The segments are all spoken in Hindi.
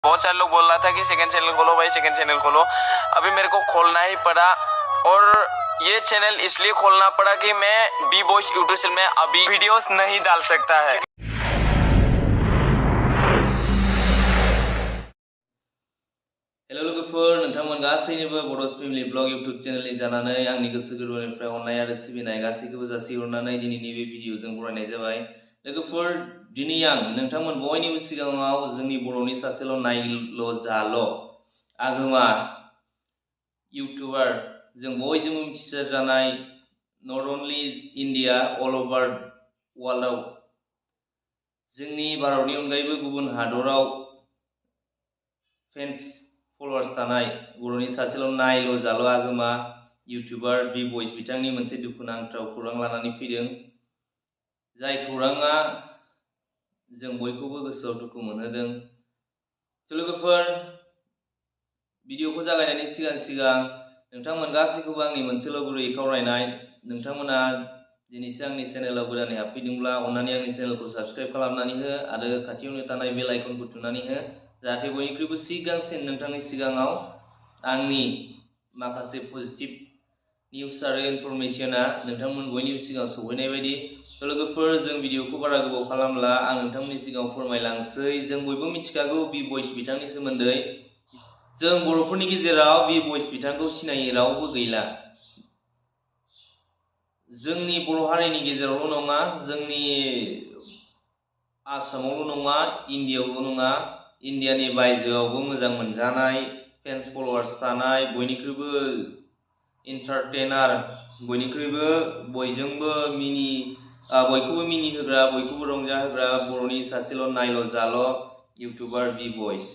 बहुत सारे लोग बोल रहा था कि सेकंड चैनल खोलो भाई, सेकंड चैनल खोलो। अभी मेरे को खोलना ही पड़ा, और ये चैनल इसलिए खोलना पड़ा कि मैं बी बॉयज यूट्यूब चैनल में अभी वीडियोस नहीं डाल सकता है। हेलो लोगोफोर, नोंथांमोन गासैनोबो बड'स फेमिलि ब्लग यूट्यूब चेनेलनि जानानै आंनि गोसो गोरबोनिफ्राय अननाय आरो सिबिनाय गासैखौबो जासिहरनानै दिनैनि बे भिडिअजों बरायनाय जाबाय। लोगोफोर, दिनै आं नोंथांमोन बयनिबो सिगाङाव जोंनि बर'नि सासेल' नायल' जाल' आगोमा इउटुबार, जों बयजोंबो मिथिसारजानाय, नट अनलि इन्डिया, अल अभार वर्ल्डआव, जोंनि भारतनि अनगायैबो गुबुन हादराव फेन्स फलोवार्स थानाय बर'नि सासेल' नायल' जाल' आगोमा इउटुबार बि बयस बिथांनि मोनसे दुखुनांथाव खौरां लानानै फैदों। जाय खौराङा जों बयखौबो गोसोआव दुखु मोनहोदों। लोगोफोर, भिडिअखौ जागायनायनि सिगां नोंथांमोन गासैखौबो आंनि मोनसेल' गुरै खावलायनाय, नोंथांमोना दिनैसो आंनि चेनेलाव गोदानै हाबफैदोंब्ला अन्नानै आंनि चेनेलखौ साबस्क्राइब खालामनानै हो आरो खाथियावनो थानाय बेल आइकनखौ थुनानै हो, जाहाथे बयनिख्रुइबो सिगांसिन नोंथांनि सिगाङाव आंनि माखासे पजिटिभ निउस आरो इनफरमेशना नोंथांमोन बयनिबो सिगाङाव सौहैनाय बायदि। लोगोफोर, जों भिडिअखौ बारा गोबाव खालामला, आं नोंथांमोननि सिगाङाव फोरमायलांसै। जों बयबो मिथिखागौ बि बयस बिथांनि सोमोन्दै। जों बर'फोरनि गेजेराव बि बयस बिथांखौ सिनायै रावबो गैला। जोंनि बर' हारिनि गेजेरावल' नङा, जोंनि आसामावल' नङा, इन्डियायावल' नङा, इन्डियानि बायजोआवबो मोजां मोनजानाय, फेन्स फलोवार्स थानाय, बयनिख्रुइबो इन्टारटेनार, बयनिख्रुइबो बयजोंबो बयखौबो मिनिहोग्रा, बयखौबो रंजाहोग्रा बर'नि सासेल' नायल' जाल' इउटुबार बि बयस,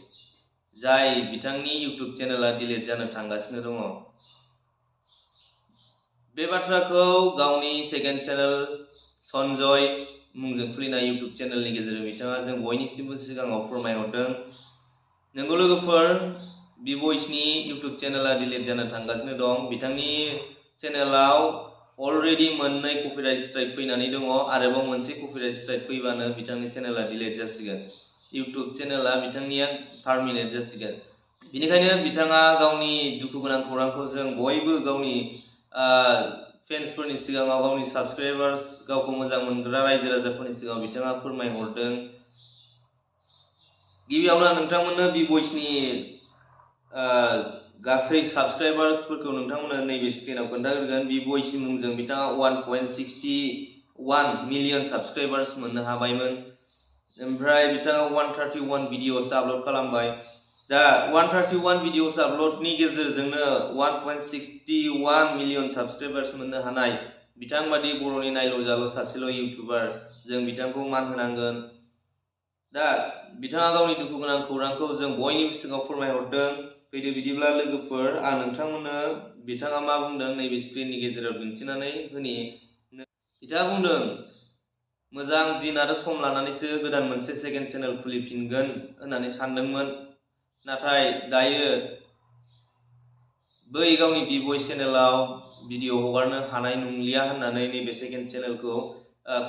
जाय बिथांनि इउटुब चेनेला डिलिट जानो थांगासिनो दङ। बे बाथ्राखौ गावनि सेकेन्ड चेनेल सन्जय मुंजों खुलिनाय इउटुब चेनेलनि गेजेरजों बिथाङा जों बयनिसिमबो सिगाङाव फोरमायहरदों। नंगौ लोगोफोर, बि बयसनि इउटुब चेनेला डिलिट जानो थांगासिनो दं। बिथांनि चेनेलाव अलरेडि मोननै कपिराइट स्ट्राइक फैनानै दङ, आरोबाव मोनसे कपिराइट स्ट्राइक फैबानो बिथांनि चेनेला डिलिट जासिगोन। इउटुब चेनेला बिथांनिया टार्मिनेट जासिगोन। बेनिखायनो बिथाङा गावनि दुखु गोनां खौरांखौ जों बयबो गावनि फेन्सफोरनि सिगाङाव, गावनि साबस्क्राइबार्स, गावखौ मोजां मोनग्रा रायजो राजाफोरनि सिगाङाव बिथाङा फोरमायहरदों। गिबियावनो नोंथांमोननो बि बयसनि गासै साबस्क्राइबार्सफोरखौ नोंथांमोननो नैबे स्क्रिनाव खोन्थाग्रोगोन। बि बयसनि मुंजों बिथाङा 1.61 मिलियन साबस्क्राइबार्स मोननो हाबायमोन। ओमफ्राय बिथाङा 131 भिडिअस आपल'ड खालामबाय। दा 131 भिडिअस आपल'डनि गेजेरजोंनो 1.61 मिलियन साबस्क्राइबार्स मोननो हानाय बिथांबादि बर'नि नायल' जाल' सासेल' इउटुबार, जों बिथांखौ मान होनांगोन। दा बिथाङा गावनि दुखु गोनां खौरांखौ जों बयनिबो सिगाङाव फोरमायहरदों। फैदो बिदिब्ला लोगोफोर, आं नोंथांमोननो बिथाङा मा बुंदों नैबे स्क्रिननि गेजेराव दिन्थिनानै होनि। बिथाङा बुंदों, मोजां दिन आरो सम लानानैसो गोदान मोनसे सेकेन्ड चेनेल खुलिफिनगोन होननानै सानदोंमोन, नाथाय दायो बै गावनि बि बयस चेनेलाव भिडिअ हगारनो हानाय नंलिया होननानै नैबे सेकेन्ड चेनेलखौ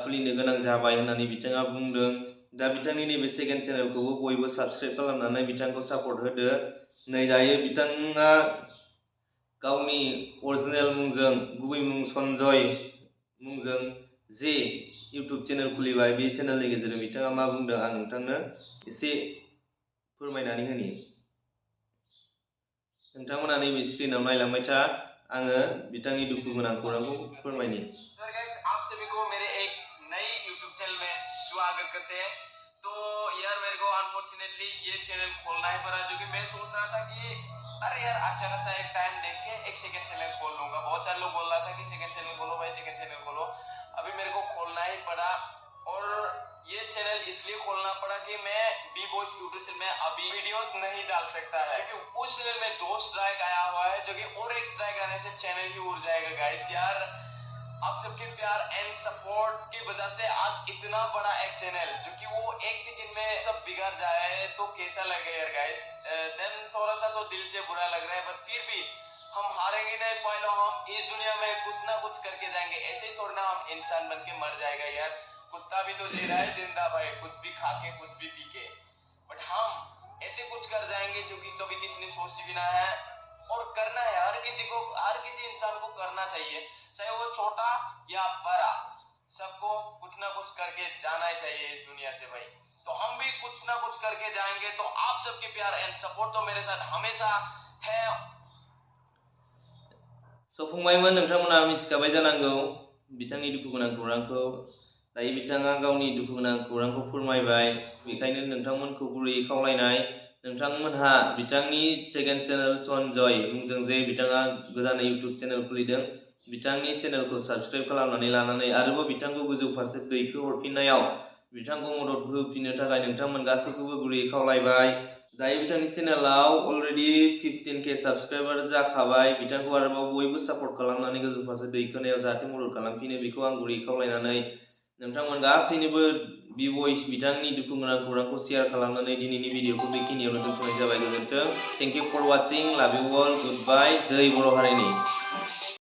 खुलिनो गोनां जाबाय होननानै बिथाङा बुंदों। दा बिथांनि नैबे सेकेन्ड चेनेलखौबो बयबो साबस्क्राइब खालामनानै बिथांखौ सापर्ट होदो। नै दायो बिथाङा गावनि अरिजिनेल मुंजों, गुबै मुं सन्जय मुंजों जे इउटुब चेनेल खुलिबाय, बे चेनेलनि गेजेरजों बिथाङा मा बुंदों आं नोंथांनो एसे फोरमायनानै होनि। नोंथांमोना नैबे स्क्रिनाव नायलांबाय था, आङो बिथांनि दुखु गोनां खौरांखौ फोरमायनि। आप सभी को मेरे एक नई यूट्यूब चैनल में स्वागत करते हैं। तो यार, मेरे को अनफॉर्चुनेटली ये चैनल खोलना ही पड़ा, जो कि मैं सोच रहा था कि अरे यार, अच्छा खासा एक टाइम देख के एक सेकंड चैनल खोल लूंगा। बहुत सारे लोग बोल रहा था कि सेकंड चैनल खोलो भाई, सेकंड चैनल खोलो। अभी मेरे को खोलना ही पड़ा, और ये चैनल इसलिए खोलना पड़ा कि मैं बी बॉयज यूट्यूब चैनल में अभी वीडियोस नहीं डाल सकता है, क्योंकि उस चैनल में 2 स्ट्राइक आया हुआ है, जो कि और एक स्ट्राइक आने से चैनल ही उड़ जाएगा। गाइस यार, आप सबके प्यार एंड सपोर्ट की वजह से आज इतना बड़ा एक चैनल, जो कि वो एक सेकंड में सब बिगड़ जाए, तो कैसा लगेगा यार गाइस। देन थोड़ा सा तो दिल से बुरा लग रहा है, पर फिर भी हम हारेंगे नहीं। पहले हम इस दुनिया में कुछ ना कुछ करके जाएंगे, ऐसे ही थोड़ा ना हम इंसान बन के मर जाएगा यार। कुत्ता भी तो जी रहा है जिंदा भाई, कुछ भी खा के कुछ भी पी के, बट हम ऐसे कुछ कर जाएंगे जो कि कभी किसी ने सोची भी ना है, और करना है हर किसी इंसान को करना चाहिए, चाहे वो छोटा या बड़ा, सबको कुछ ना कुछ करके जाना ही चाहिए इस दुनिया से भाई। तो हम भी कुछ ना कुछ करके जाएंगे। तो आप सबके प्यार एंड सपोर्ट तो मेरे साथ हमेशा है। So फंबायमोन नोंथांमोना मिथिखाबाय जानांगौ बिथांनि दुखु गोनां खौरांखौ। दायो बिथाङा गावनि दुखु गोनां खौरांखौ फोरमायबाय, बेखायनो नोंथांमोनखौ गुरैयै खावलायनाय, नोंथांमोनहा बिथांनि सेकेन्ड चेनेल सनजय मुंजों जे बिथाङा गोदानै इउट्युब चेनेल खुलिदों, बिथांनि चेनेलखौ साबस्क्राइब खालामनानै लानानै आरोबाव बिथांखौ गोजौ फारसे दैखो हरफिननायाव बिथांखौ मदद होफिननो थाखाय नोंथांमोन गासैखौबो गुरैयै खावलायबाय। दायो बिथांनि चेनेलाव अलरेडि 15K साबस्क्राइबार जाखाबाय। बिथांखौ आरोबाव बयबो सापर्ट खालामनानै गोजौ फारसे दैखोनायाव जाहाथे मदद खालामफिनो बेखौ आं गुरैयै खावलायनानै नोंथांमोन गासैनोबो बि भइस बिथांनि दुखु गोनां खौरांखौ शेयार खालामनानै दिनैनि भिडिअखौ बेखिनियावनो दोनथ'नाय जाबाय। गोजोन्थों। थेंक इउ फर वाचिं। लाभ इउ अल। Good bye. जय बर' हारिनि।